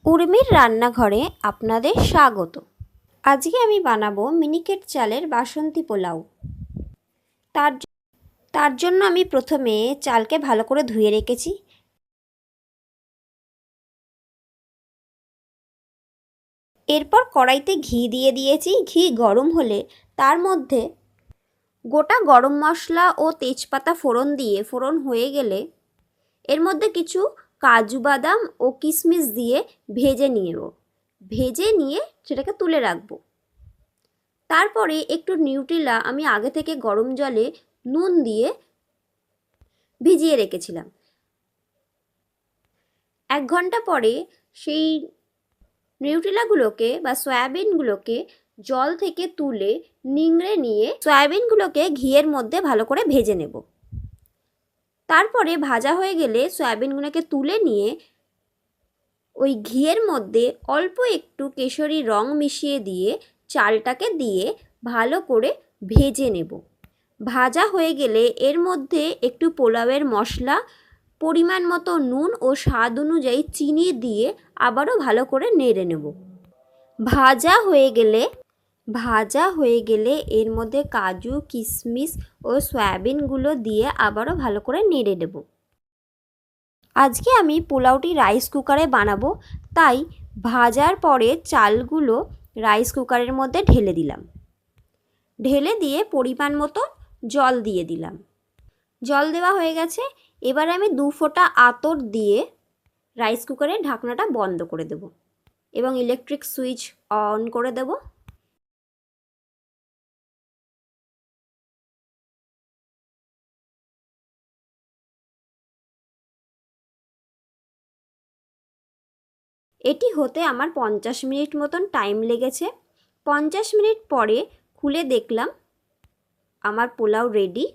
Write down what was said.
উর্মির রান্নাঘরে আপনাদের স্বাগত। আজকে আমি বানাবো মিনিকেট চালের বাসন্তী পোলাও। তার জন্য আমি প্রথমে চালকে ভালো করে ধুয়ে রেখেছি। এরপর কড়াইতে ঘি দিয়ে দিয়েছি। ঘি গরম হলে তার মধ্যে গোটা গরম মশলা ও তেজপাতা ফোড়ন দিয়ে ফোড়ন হয়ে গেলে এর মধ্যে কিছু কাজু বাদাম ও কিশমিশ দিয়ে ভেজে নিয়ে সেটাকে তুলে রাখবো। তারপরে একটু নিউট্রেলা আমি আগে থেকে গরম জলে নুন দিয়ে ভিজিয়ে রেখেছিলাম। 1 ঘন্টা পরে সেই নিউট্রেলাগুলোকে বা সয়াবিনগুলোকে জল থেকে তুলে নিংড়ে নিয়ে সয়াবিনগুলোকে ঘিয়ের মধ্যে ভালো করে ভেজে নেব। তারপরে ভাজা হয়ে গেলে সয়াবিনগুলোকে তুলে নিয়ে ওই ঘিয়ের মধ্যে অল্প একটু কেশরি রং মিশিয়ে দিয়ে চালটাকে দিয়ে ভালো করে ভেজে নেব। ভাজা হয়ে গেলে এর মধ্যে একটু পোলাওয়ের মশলা, পরিমাণ মতো নুন ও স্বাদ অনুযায়ী চিনি দিয়ে আবারও ভালো করে নেড়ে নেব। ভাজা হয়ে গেলে এর মধ্যে কাজু, কিশমিশ ও সয়াবিনগুলো দিয়ে আবারও ভালো করে নেড়ে নেব। আজকে আমি পোলাওটি রাইস কুকারে বানাবো, তাই ভাজার পরে চালগুলো রাইস কুকারের মধ্যে ঢেলে দিলাম। ঢেলে দিয়ে পরিমাণ মতো জল দিয়ে দিলাম। জল দেওয়া হয়ে গেছে। এবার আমি 2 ফোঁটা আতর দিয়ে রাইস কুকারের ঢাকনাটা বন্ধ করে দেব এবং ইলেকট্রিক সুইচ অন করে দেব। এটি হতে আমার 50 মিনিট মতন টাইম লেগেছে। 50 মিনিট পরে খুলে দেখলাম আমার পোলাও রেডি।